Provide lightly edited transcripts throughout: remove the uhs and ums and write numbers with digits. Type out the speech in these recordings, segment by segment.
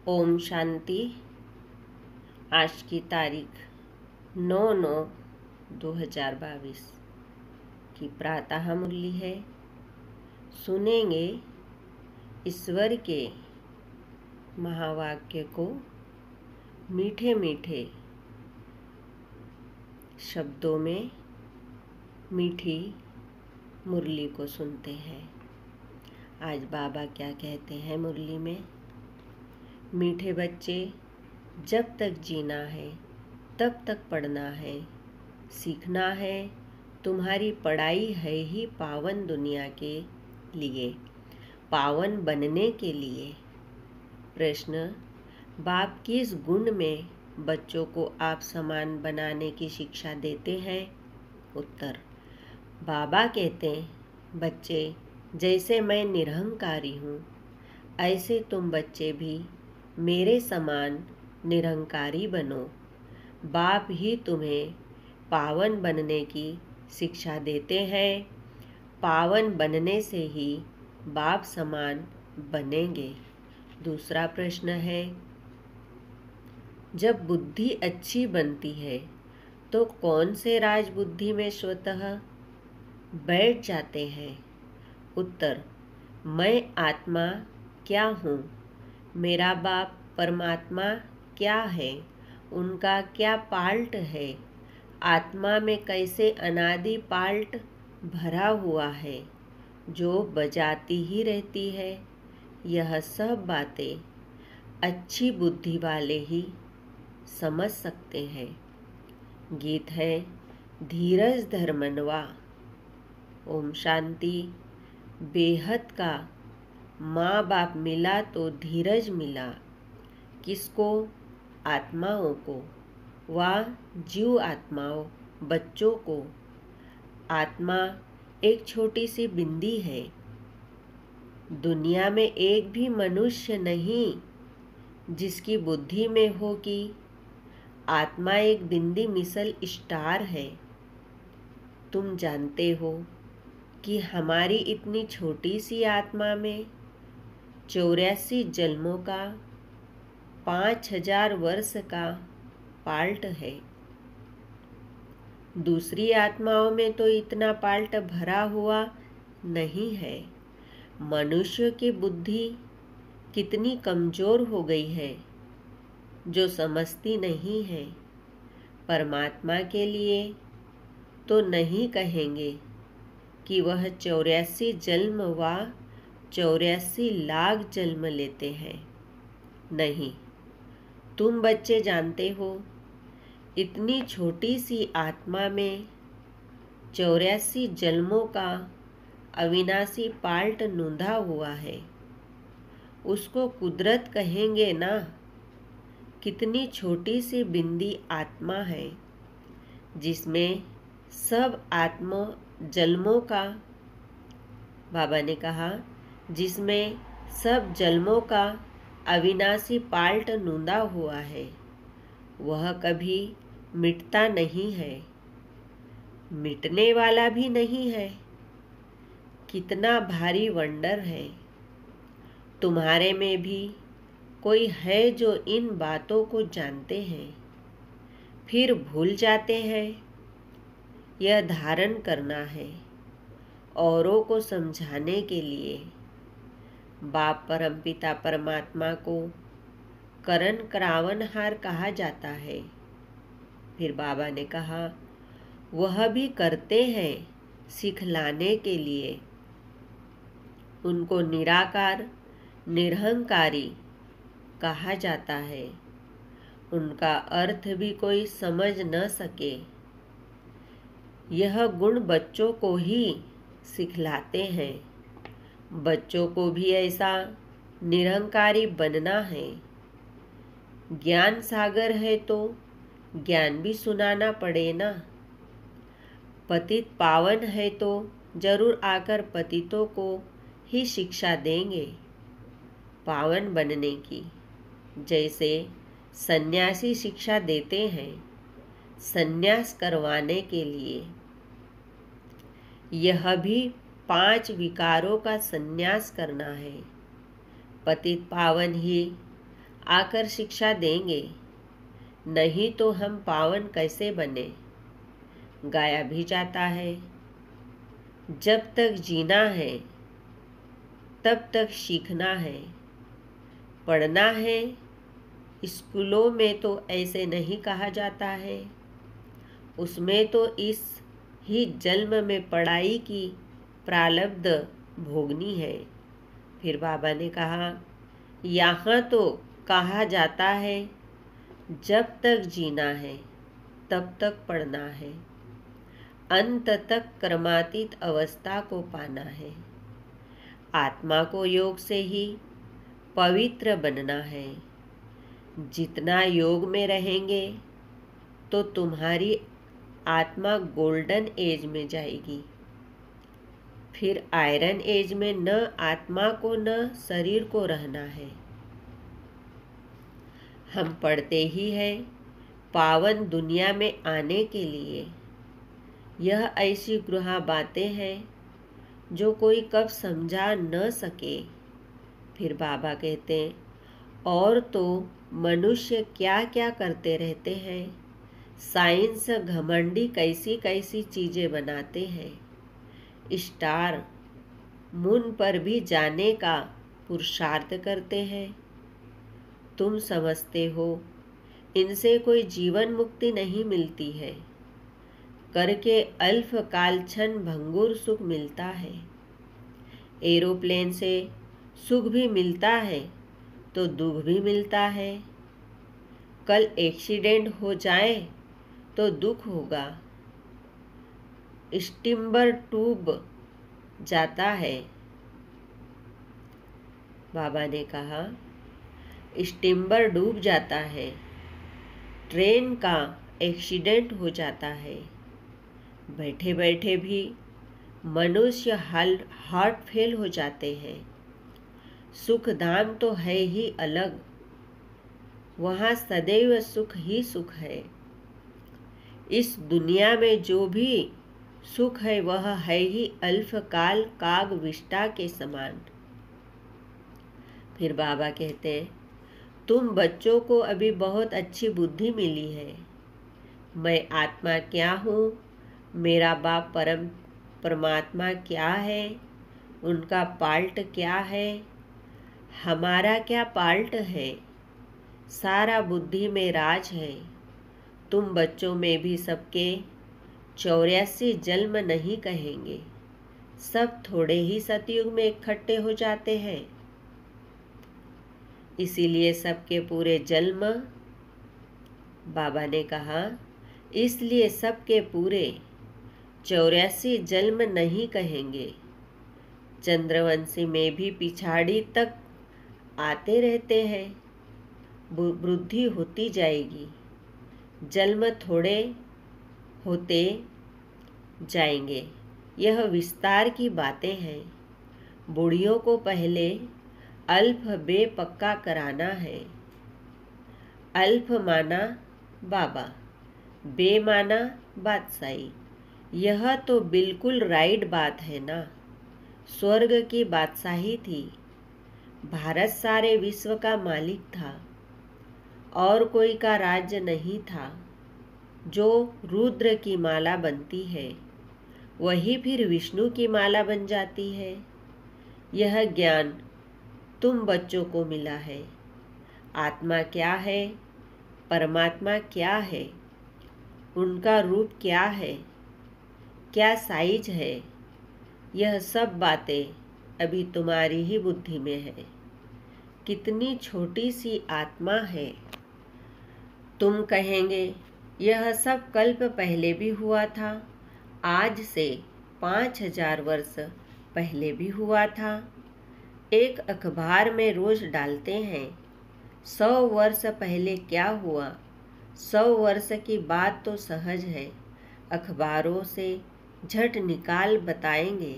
ओम शांति। आज की तारीख 9/9/2022 की प्रातः मुरली है। सुनेंगे ईश्वर के महावाक्य को मीठे मीठे शब्दों में मीठी मुरली को सुनते हैं। आज बाबा क्या कहते हैं मुरली में? मीठे बच्चे, जब तक जीना है तब तक पढ़ना है, सीखना है। तुम्हारी पढ़ाई है ही पावन दुनिया के लिए, पावन बनने के लिए। प्रश्न: बाप किस गुण में बच्चों को आप समान बनाने की शिक्षा देते हैं? उत्तर: बाबा कहते हैं, बच्चे, जैसे मैं निरहंकारी हूँ, ऐसे तुम बच्चे भी मेरे समान निरहंकारी बनो। बाप ही तुम्हें पावन बनने की शिक्षा देते हैं। पावन बनने से ही बाप समान बनेंगे। दूसरा प्रश्न है, जब बुद्धि अच्छी बनती है तो कौन से राज बुद्धि में स्वतः बैठ जाते हैं? उत्तर: मैं आत्मा क्या हूँ, मेरा बाप परमात्मा क्या है, उनका क्या पाल्ट है, आत्मा में कैसे अनादि पाल्ट भरा हुआ है जो बजाती ही रहती है। यह सब बातें अच्छी बुद्धि वाले ही समझ सकते हैं। गीत है धीरज धर्मनवा। ओम शांति। बेहद का माँ बाप मिला तो धीरज मिला। किसको? आत्माओं को, व जीव आत्माओं बच्चों को। आत्मा एक छोटी सी बिंदी है। दुनिया में एक भी मनुष्य नहीं जिसकी बुद्धि में हो कि आत्मा एक बिंदी मिसल स्टार है। तुम जानते हो कि हमारी इतनी छोटी सी आत्मा में 84 जन्मों का 5000 वर्ष का पाल्ट है। दूसरी आत्माओं में तो इतना पाल्ट भरा हुआ नहीं है। मनुष्य की बुद्धि कितनी कमजोर हो गई है जो समझती नहीं है। परमात्मा के लिए तो नहीं कहेंगे कि वह 84 जन्म व 84 लाख जन्म लेते हैं। नहीं, तुम बच्चे जानते हो, इतनी छोटी सी आत्मा में 84 जन्मों का अविनाशी पाल्ट नूंधा हुआ है। उसको कुदरत कहेंगे ना। कितनी छोटी सी बिंदी आत्मा है जिसमें सब आत्मा जन्मों का, बाबा ने कहा, जिसमें सब जन्मों का अविनाशी पाल्ट नूंदा हुआ है। वह कभी मिटता नहीं है, मिटने वाला भी नहीं है। कितना भारी वंडर है। तुम्हारे में भी कोई है जो इन बातों को जानते हैं फिर भूल जाते हैं। यह धारण करना है औरों को समझाने के लिए। बाप परमपिता परमात्मा को करण करावनहार कहा जाता है। फिर बाबा ने कहा, वह भी करते हैं सिखलाने के लिए। उनको निराकार निरहंकारी कहा जाता है। उनका अर्थ भी कोई समझ न सके। यह गुण बच्चों को ही सिखलाते हैं। बच्चों को भी ऐसा निरहंकारी बनना है। ज्ञान सागर है तो ज्ञान भी सुनाना पड़े ना। पतित पावन है तो जरूर आकर पतितों को ही शिक्षा देंगे पावन बनने की। जैसे सन्यासी शिक्षा देते हैं सन्यास करवाने के लिए। यह भी 5 विकारों का सन्यास करना है। पतित पावन ही आकर शिक्षा देंगे, नहीं तो हम पावन कैसे बने। गाया भी जाता है, जब तक जीना है तब तक सीखना है, पढ़ना है। स्कूलों में तो ऐसे नहीं कहा जाता है, उसमें तो इस ही जन्म में पढ़ाई की प्रारब्ध भोगनी है। फिर बाबा ने कहा, यहाँ तो कहा जाता है जब तक जीना है तब तक पढ़ना है, अंत तक कर्मातीत अवस्था को पाना है, आत्मा को योग से ही पवित्र बनना है। जितना योग में रहेंगे तो तुम्हारी आत्मा गोल्डन एज में जाएगी। फिर आयरन एज में न आत्मा को न शरीर को रहना है। हम पढ़ते ही हैं पावन दुनिया में आने के लिए। यह ऐसी गृह बातें हैं जो कोई कब समझा न सके। फिर बाबा कहते हैं, और तो मनुष्य क्या क्या करते रहते हैं। साइंस घमंडी कैसी कैसी चीज़ें बनाते हैं। स्टार मून पर भी जाने का पुरुषार्थ करते हैं। तुम समझते हो इनसे कोई जीवन मुक्ति नहीं मिलती है, करके अल्प काल क्षण भंगुर सुख मिलता है। एरोप्लेन से सुख भी मिलता है तो दुख भी मिलता है। कल एक्सीडेंट हो जाए तो दुख होगा। स्टीमर डूब जाता है। बाबा ने कहा, स्टीमर डूब जाता है, ट्रेन का एक्सीडेंट हो जाता है। बैठे बैठे भी मनुष्य हार्ट फेल हो जाते हैं। सुख धाम तो है ही अलग, वहाँ सदैव सुख ही सुख है। इस दुनिया में जो भी सुख है वह है ही अल्पकाल काग विष्टा के समान। फिर बाबा कहते हैं, तुम बच्चों को अभी बहुत अच्छी बुद्धि मिली है। मैं आत्मा क्या हूँ, मेरा बाप परमात्मा क्या है, उनका पार्ट क्या है, हमारा क्या पार्ट है, सारा बुद्धि में राज है। तुम बच्चों में भी सबके 84 जन्म नहीं कहेंगे, सब थोड़े ही सतयुग में इकट्ठे हो जाते हैं। इसीलिए सबके पूरे जन्म, बाबा ने कहा, इसलिए सबके पूरे 84 जन्म नहीं कहेंगे। चंद्रवंशी में भी पिछाड़ी तक आते रहते हैं, वृद्धि होती जाएगी, जन्म थोड़े होते जाएंगे। यह विस्तार की बातें हैं। बूढ़ियों को पहले अल्फ बे पक्का कराना है। अल्फ माना बाबा, बे माना बादशाही। यह तो बिल्कुल राइट बात है ना। स्वर्ग की बादशाही थी, भारत सारे विश्व का मालिक था, और कोई का राज्य नहीं था। जो रुद्र की माला बनती है वही फिर विष्णु की माला बन जाती है। यह ज्ञान तुम बच्चों को मिला है। आत्मा क्या है, परमात्मा क्या है, उनका रूप क्या है, क्या साइज है, यह सब बातें अभी तुम्हारी ही बुद्धि में है। कितनी छोटी सी आत्मा है। तुम कहेंगे यह सब कल्प पहले भी हुआ था, आज से 5000 वर्ष पहले भी हुआ था। एक अखबार में रोज डालते हैं 100 वर्ष पहले क्या हुआ। 100 वर्ष की बात तो सहज है, अखबारों से झट निकाल बताएंगे।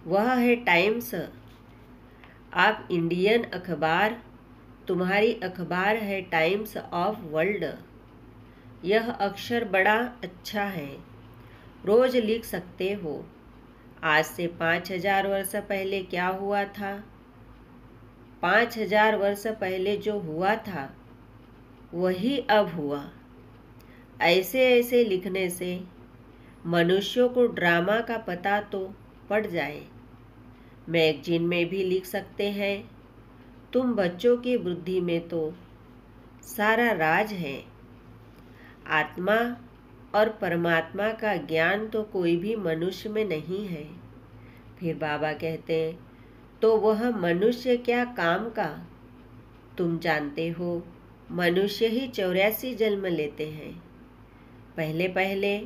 वह है टाइम्स। आप इंडियन अखबार, तुम्हारी अखबार है टाइम्स ऑफ वर्ल्ड। यह अक्षर बड़ा अच्छा है, रोज लिख सकते हो। आज से 5000 वर्ष पहले क्या हुआ था। 5000 वर्ष पहले जो हुआ था वही अब हुआ। ऐसे ऐसे लिखने से मनुष्यों को ड्रामा का पता तो पड़ जाए। मैगजीन में भी लिख सकते हैं, तुम बच्चों की बुद्धि में तो सारा राज है। आत्मा और परमात्मा का ज्ञान तो कोई भी मनुष्य में नहीं है। फिर बाबा कहते हैं, तो वह मनुष्य क्या काम का? तुम जानते हो मनुष्य ही 84 जन्म लेते हैं। पहले पहले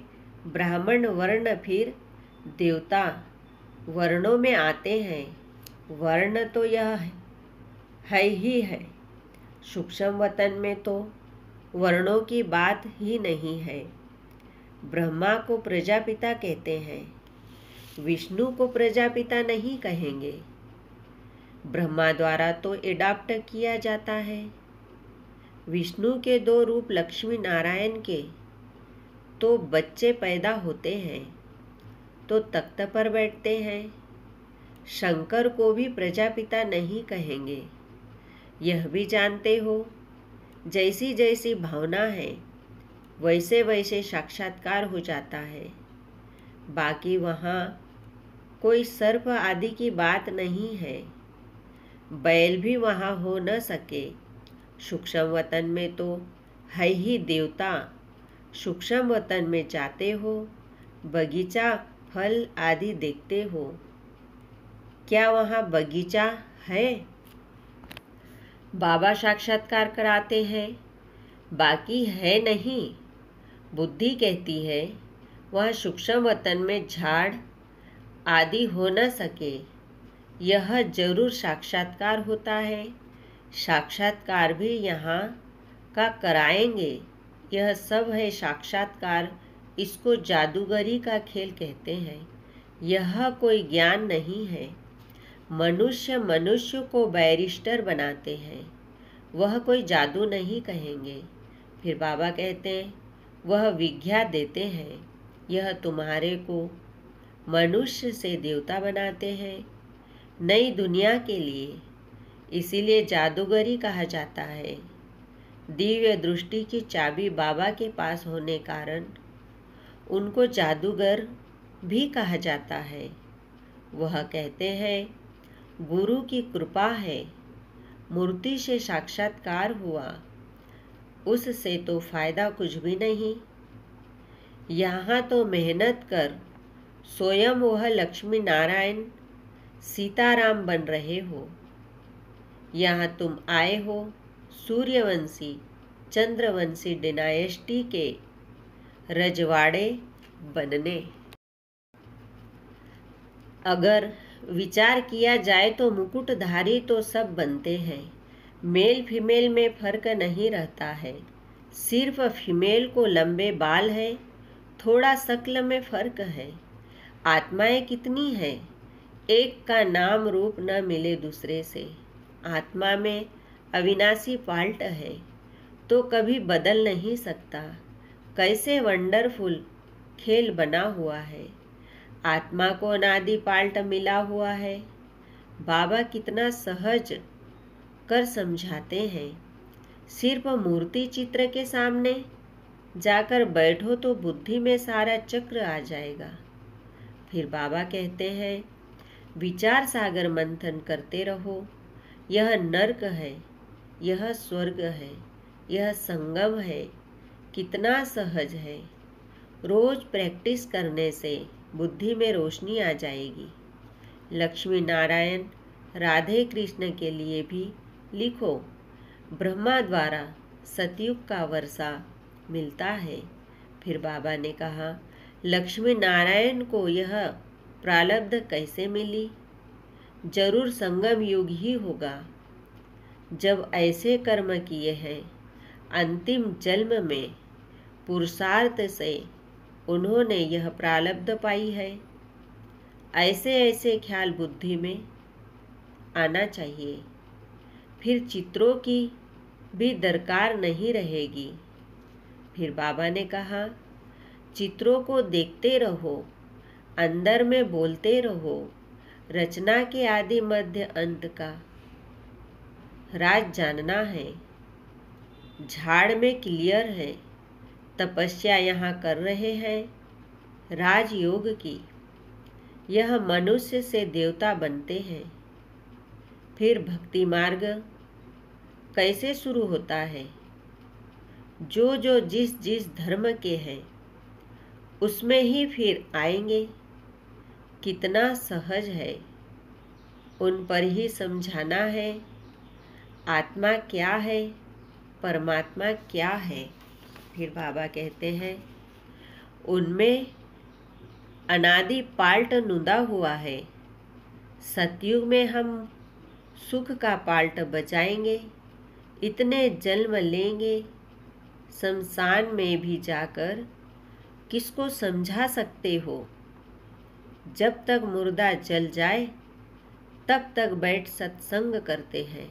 ब्राह्मण वर्ण, फिर देवता वर्णों में आते हैं। वर्ण तो यह है ही है। सूक्ष्म वतन में तो वर्णों की बात ही नहीं है। ब्रह्मा को प्रजापिता कहते हैं, विष्णु को प्रजापिता नहीं कहेंगे। ब्रह्मा द्वारा तो एडॉप्ट किया जाता है। विष्णु के 2 रूप लक्ष्मी नारायण के तो बच्चे पैदा होते हैं तो तख्त पर बैठते हैं। शंकर को भी प्रजापिता नहीं कहेंगे। यह भी जानते हो, जैसी जैसी भावना है वैसे वैसे साक्षात्कार हो जाता है। बाकी वहाँ कोई सर्प आदि की बात नहीं है। बैल भी वहाँ हो न सके। सूक्ष्म वतन में तो है ही देवता। सूक्ष्म वतन में जाते हो, बगीचा फल आदि देखते हो। क्या वहाँ बगीचा है? बाबा साक्षात्कार कराते हैं, बाकी है नहीं। बुद्धि कहती है वह सूक्ष्म वतन में झाड़ आदि हो न सके। यह जरूर साक्षात्कार होता है। साक्षात्कार भी यहाँ का कराएंगे। यह सब है साक्षात्कार। इसको जादूगरी का खेल कहते हैं। यह कोई ज्ञान नहीं है। मनुष्य मनुष्य को बैरिस्टर बनाते हैं, वह कोई जादू नहीं कहेंगे। फिर बाबा कहते हैं, वह विज्ञा देते हैं। यह तुम्हारे को मनुष्य से देवता बनाते हैं, नई दुनिया के लिए। इसीलिए जादूगरी कहा जाता है। दिव्य दृष्टि की चाबी बाबा के पास होने कारण उनको जादूगर भी कहा जाता है। वह कहते हैं, गुरु की कृपा है, मूर्ति से साक्षात्कार हुआ, उससे तो फायदा कुछ भी नहीं। यहाँ तो मेहनत कर स्वयं वह लक्ष्मी नारायण सीताराम बन रहे हो। यहाँ तुम आए हो सूर्यवंशी चंद्रवंशी डिनायस्टी के रजवाड़े बनने। अगर विचार किया जाए तो मुकुटधारी तो सब बनते हैं। मेल फीमेल में फर्क नहीं रहता है। सिर्फ फीमेल को लंबे बाल है, थोड़ा शक्ल में फर्क है। आत्माएं कितनी है, एक का नाम रूप न मिले दूसरे से। आत्मा में अविनाशी पार्ट है तो कभी बदल नहीं सकता। कैसे वंडरफुल खेल बना हुआ है। आत्मा को अनादि पाल्ट मिला हुआ है। बाबा कितना सहज कर समझाते हैं। सिर्फ मूर्ति चित्र के सामने जाकर बैठो तो बुद्धि में सारा चक्र आ जाएगा। फिर बाबा कहते हैं, विचार सागर मंथन करते रहो। यह नर्क है, यह स्वर्ग है, यह संगम है। कितना सहज है। रोज प्रैक्टिस करने से बुद्धि में रोशनी आ जाएगी। लक्ष्मी नारायण राधे कृष्ण के लिए भी लिखो। ब्रह्मा द्वारा सतयुग का वर्षा मिलता है। फिर बाबा ने कहा, लक्ष्मी नारायण को यह प्रारब्ध कैसे मिली? जरूर संगम युग ही होगा, जब ऐसे कर्म किए हैं। अंतिम जन्म में पुरुषार्थ से उन्होंने यह प्रारब्ध पाई है। ऐसे ऐसे ख्याल बुद्धि में आना चाहिए। फिर चित्रों की भी दरकार नहीं रहेगी। फिर बाबा ने कहा, चित्रों को देखते रहो, अंदर में बोलते रहो। रचना के आदि मध्य अंत का राज जानना है। झाड़ में क्लियर है, तपस्या यहाँ कर रहे हैं राजयोग की। यह मनुष्य से देवता बनते हैं। फिर भक्ति मार्ग कैसे शुरू होता है? जो जो जिस जिस धर्म के हैं उसमें ही फिर आएंगे। कितना सहज है, उन पर ही समझाना है। आत्मा क्या है, परमात्मा क्या है? फिर बाबा कहते हैं उनमें अनादि पाल्ट नुदा हुआ है। सतयुग में हम सुख का पाल्ट बचाएंगे। इतने जन्म लेंगे, शमशान में भी जाकर किसको समझा सकते हो? जब तक मुर्दा जल जाए तब तक बैठ सत्संग करते हैं।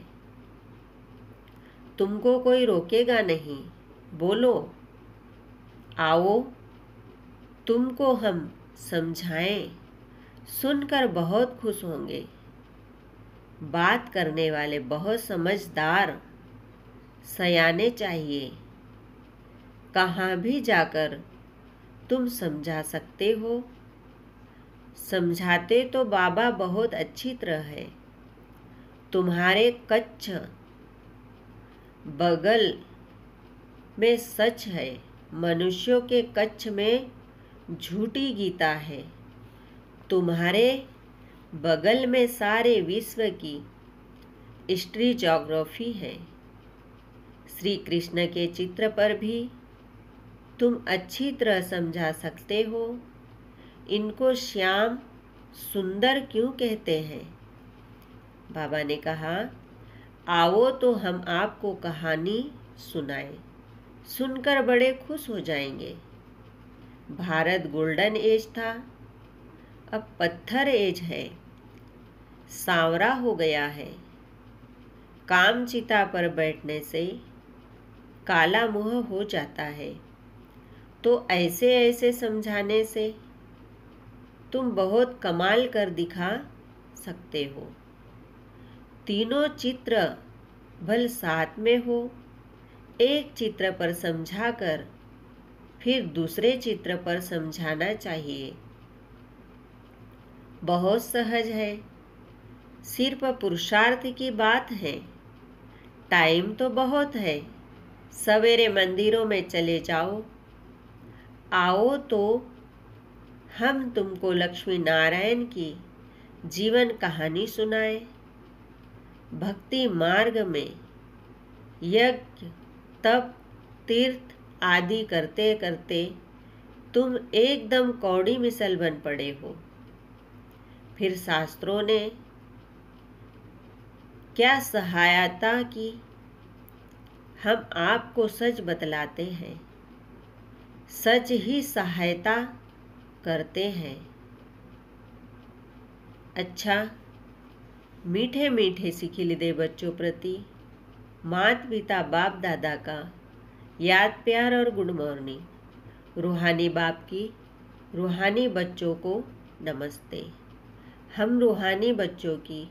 तुमको कोई रोकेगा नहीं, बोलो, आओ तुमको हम समझाएं। सुनकर बहुत खुश होंगे। बात करने वाले बहुत समझदार सयाने चाहिए। कहाँ भी जाकर तुम समझा सकते हो। समझाते तो बाबा बहुत अच्छी तरह है। तुम्हारे कच्छ बगल में सच है। मनुष्यों के कच्छ में झूठी गीता है। तुम्हारे बगल में सारे विश्व की हिस्ट्री ज्योग्राफी है। श्री कृष्ण के चित्र पर भी तुम अच्छी तरह समझा सकते हो। इनको श्याम सुंदर क्यों कहते हैं? बाबा ने कहा आओ तो हम आपको कहानी सुनाएं। सुनकर बड़े खुश हो जाएंगे। भारत गोल्डन एज था, अब पत्थर एज है। सांवरा हो गया है। कामचिता पर बैठने से काला मुंह हो जाता है। तो ऐसे ऐसे समझाने से तुम बहुत कमाल कर दिखा सकते हो। तीनों चित्र भल साथ में हो। एक चित्र पर समझाकर फिर दूसरे चित्र पर समझाना चाहिए। बहुत सहज है। सिर्फ पुरुषार्थ की बात है। टाइम तो बहुत है। सवेरे मंदिरों में चले जाओ। आओ तो हम तुमको लक्ष्मी नारायण की जीवन कहानी सुनाएं। भक्ति मार्ग में यज्ञ तप तीर्थ आदि करते करते तुम एकदम कौड़ी मिसल बन पड़े हो। फिर शास्त्रों ने क्या सहायता की? हम आपको सच बतलाते हैं। सच ही सहायता करते हैं। अच्छा, मीठे मीठे सिखिल दे बच्चों प्रति माता पिता बाप दादा का याद प्यार और गुड मॉर्निंग। रूहानी बाप की रूहानी बच्चों को नमस्ते। हम रूहानी बच्चों की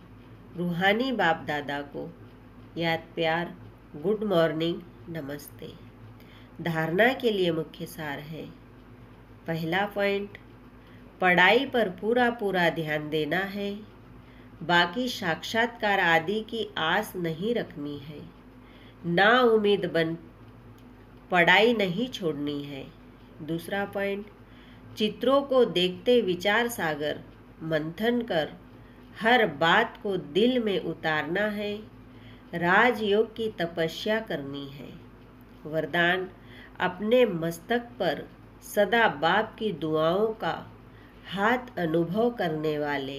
रूहानी बाप दादा को याद प्यार गुड मॉर्निंग नमस्ते। धारणा के लिए मुख्य सार है। पहला पॉइंट, पढ़ाई पर पूरा पूरा ध्यान देना है। बाकी साक्षात्कार आदि की आस नहीं रखनी है। ना उम्मीद बन पढ़ाई नहीं छोड़नी है। दूसरा पॉइंट, चित्रों को देखते विचार सागर मंथन कर हर बात को दिल में उतारना है। राजयोग की तपस्या करनी है। वरदान, अपने मस्तक पर सदा बाप की दुआओं का हाथ अनुभव करने वाले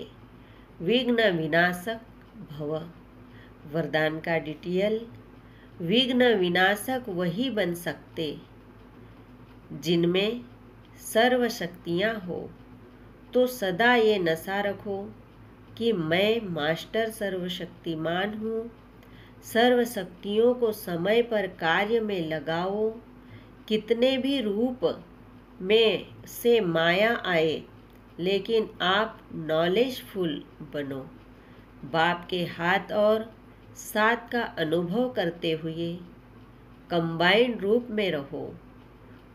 विघ्न विनाशक भव। वरदान का डिटेल, विघ्न विनाशक वही बन सकते जिनमें सर्व शक्तियाँ हो। तो सदा ये नशा रखो कि मैं मास्टर सर्वशक्तिमान हूँ। सर्व शक्तियों को समय पर कार्य में लगाओ। कितने भी रूप में से माया आए, लेकिन आप नॉलेजफुल बनो। बाप के हाथ और साथ का अनुभव करते हुए कंबाइंड रूप में रहो।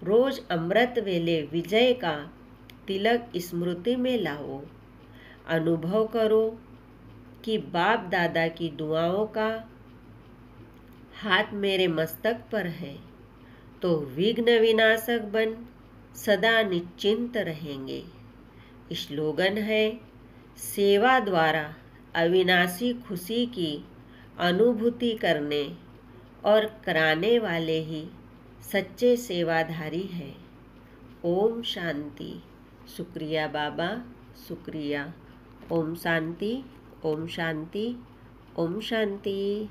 रोज अमृत वेले विजय का तिलक स्मृति में लाओ। अनुभव करो कि बाप दादा की दुआओं का हाथ मेरे मस्तक पर है, तो विघ्न विनाशक बन सदा निश्चिंत रहेंगे। स्लोगन है, सेवा द्वारा अविनाशी खुशी की अनुभूति करने और कराने वाले ही सच्चे सेवाधारी हैं। ओम शांति। शुक्रिया बाबा, शुक्रिया। ओम शांति, ओम शांति, ओम शांति।